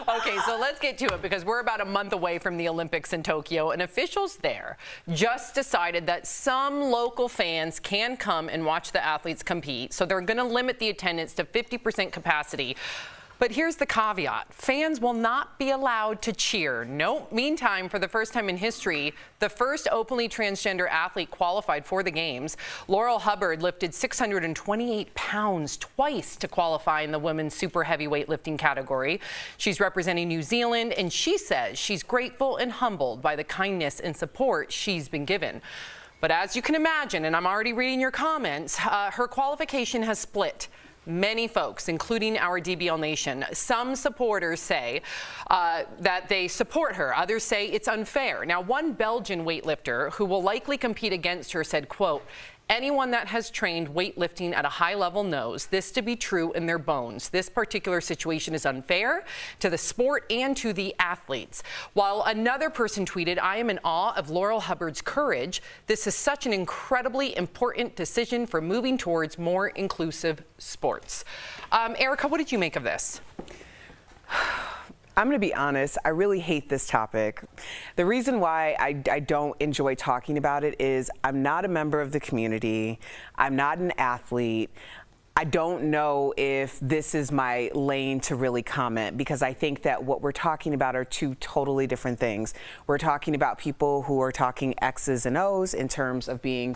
Okay, so let's get to it because we're about a month away from the Olympics in Tokyo, and officials there just decided that some local fans can come and watch the athletes compete. So they're going to limit the attendance to 50% capacity. But here's the caveat. Fans will not be allowed to cheer. Nope. Meantime, for the first time in history, the first openly transgender athlete qualified for the games. Laurel Hubbard lifted 628 pounds twice to qualify in the women's super heavyweight lifting category. She's representing New Zealand, and she says she's grateful and humbled by the kindness and support she's been given. But as you can imagine, and I'm already reading your comments, her qualification has split many folks, including our DBL Nation. Some supporters say that they support her. Others say it's unfair. Now, one Belgian weightlifter who will likely compete against her said, quote, "Anyone that has trained weightlifting at a high level knows this to be true in their bones. This particular situation is unfair to the sport and to the athletes." While another person tweeted, "I am in awe of Laurel Hubbard's courage. This is such an incredibly important decision for moving towards more inclusive sports." Erica, what did you make of this? I'm going to be honest, I really hate this topic. The reason why I don't enjoy talking about it is I'm not a member of the community. I'm not an athlete. I don't know if this is my lane to really comment, because I think that what we're talking about are two totally different things. We're talking about people who are talking X's and O's in terms of being in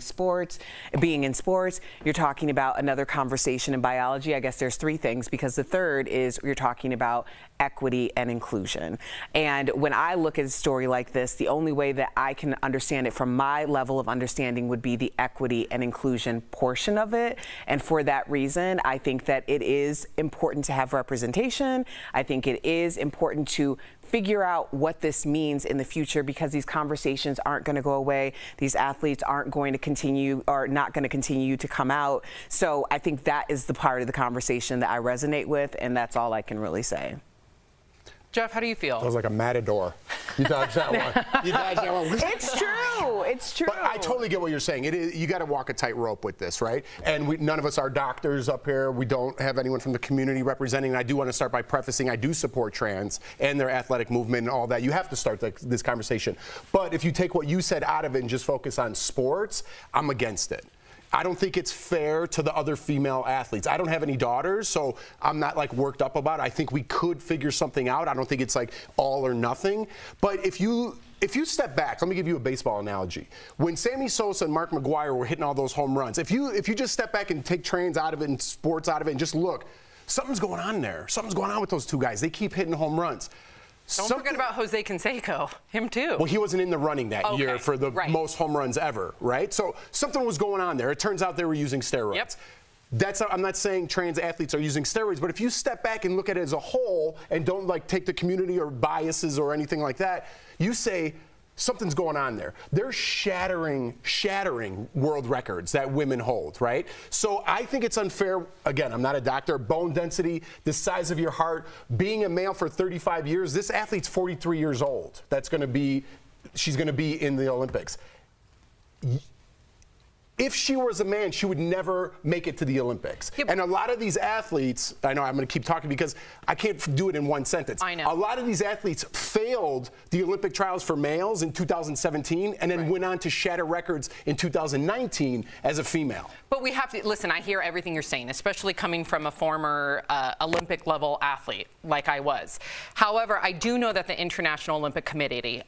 sports. You're talking about another conversation in biology. I guess there's three things, because the third is you're talking about equity and inclusion. And when I look at a story like this, the only way that I can understand it from my level of understanding would be the equity and inclusion portion of it. And for that reason, I think that it is important to have representation. I think it is important to figure out what this means in the future, because these conversations aren't going to go away. These athletes aren't going to continue, or not going to continue to come out. So I think that is the part of the conversation that I resonate with, and that's all I can really say. Jeff, how do you feel? That was like a matador. You dodged that one. You dodged that one. It's true. It's true. But I totally get what you're saying. You got to walk a tightrope with this, right? And none of us are doctors up here. We don't have anyone from the community representing. And I do want to start by prefacing, I do support trans and their athletic movement and all that. You have to start this conversation. But if you take what you said out of it and just focus on sports, I'm against it. I don't think it's fair to the other female athletes. I don't have any daughters, so I'm not like worked up about it. I think we could figure something out. I don't think it's like all or nothing. But if you step back, let me give you a baseball analogy. When Sammy Sosa and Mark McGwire were hitting all those home runs, if you just step back and take trans out of it and sports out of it and just look, something's going on there. Something's going on with those two guys. They keep hitting home runs. Don't forget about Jose Canseco, him too. Well, he wasn't in the running that year for the most home runs ever, right? So something was going on there. It turns out they were using steroids. Yep. I'm not saying trans athletes are using steroids, but if you step back and look at it as a whole and don't like take the community or biases or anything like that, you say something's going on there. They're shattering world records that women hold, right? So I think it's unfair. Again, I'm not a doctor. Bone density, the size of your heart, being a male for 35 years. This athlete's 43 years old. She's going to be in the Olympics. If she was a man, she would never make it to the Olympics. Yep. And a lot of these athletes, I know I'm going to keep talking because I can't do it in one sentence. I know. A lot of these athletes failed the Olympic trials for males in 2017 and then went on to shatter records in 2019 as a female. But we have to, listen, I hear everything you're saying, especially coming from a former Olympic level athlete like I was. However, I do know that the International Olympic Committee,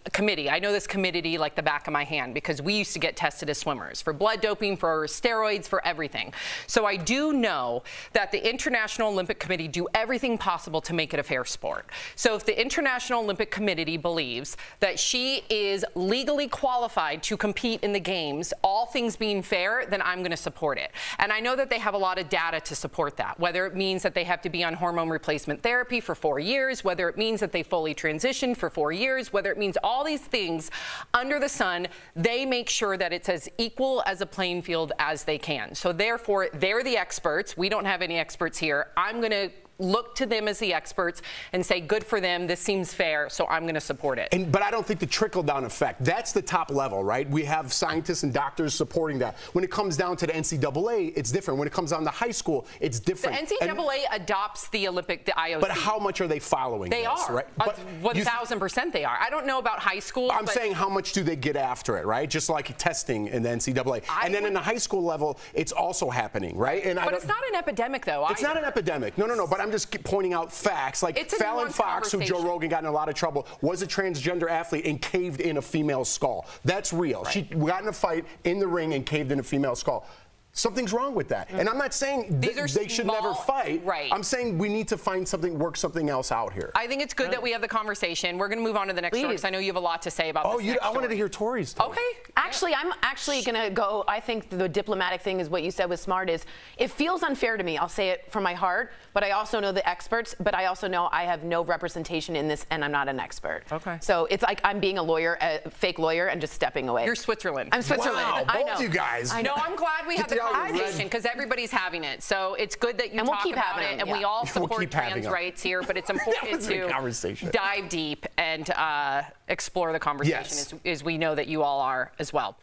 I know this committee like the back of my hand because we used to get tested as swimmers for blood doping, for steroids, for everything. So I do know that the International Olympic Committee do everything possible to make it a fair sport. So if the International Olympic Committee believes that she is legally qualified to compete in the games, all things being fair, then I'm going to support it. And I know that they have a lot of data to support that, whether it means that they have to be on hormone replacement therapy for 4 years, whether it means that they fully transition for 4 years, whether it means all these things under the sun, they make sure that it's as equal as a playing field as they can. So therefore, they're the experts. We don't have any experts here. I'm going to look to them as the experts and say, good for them, this seems fair, so I'm going to support it. But I don't think the trickle-down effect, that's the top level, right? We have scientists and doctors supporting that. When it comes down to the NCAA, it's different. When it comes down to high school, it's The different. NCAA adopts the IOC. But how much are they following They this, are. right? But 1,000% they are. I don't know about high school. I'm saying how much do they get after it, right? Just like testing in the NCAA. And then in the high school level, it's also happening, right? And But it's not an epidemic, though. It's not an epidemic. No. But I'm just pointing out facts. Like It's a Fallon nuanced Fox, who Joe conversation. Rogan got in a lot of trouble, was a transgender athlete and caved in a female's skull. That's real. Right. She got in a fight in the ring and caved in a female's skull. Something's wrong with that. And I'm not saying These are they should never small- fight. Right. I'm saying we need to find something, work something else out here. I think it's good that we have the conversation. We're going to move on to the next story because I know you have a lot to say about this next I wanted story. to hear Tori's story. Okay. Actually, I'm actually going to go. I think the diplomatic thing is what you said was smart. Is it feels unfair to me. I'll say it from my heart, but I also know the experts. But I also know I have no representation in this, and I'm not an expert. Okay. So it's like I'm being a lawyer, a fake lawyer, and just stepping away. You're Switzerland. I'm Switzerland. Wow, I both know. you guys. I No, know. I'm glad we had the Get out of the conversation because everybody's having it. So it's good that you And we'll talk keep about having it, them, and we yeah. all We'll support keep having trans them. rights here. But it's important was a good to conversation. dive deep and explore the conversation, Yes. as we know that you all are as well.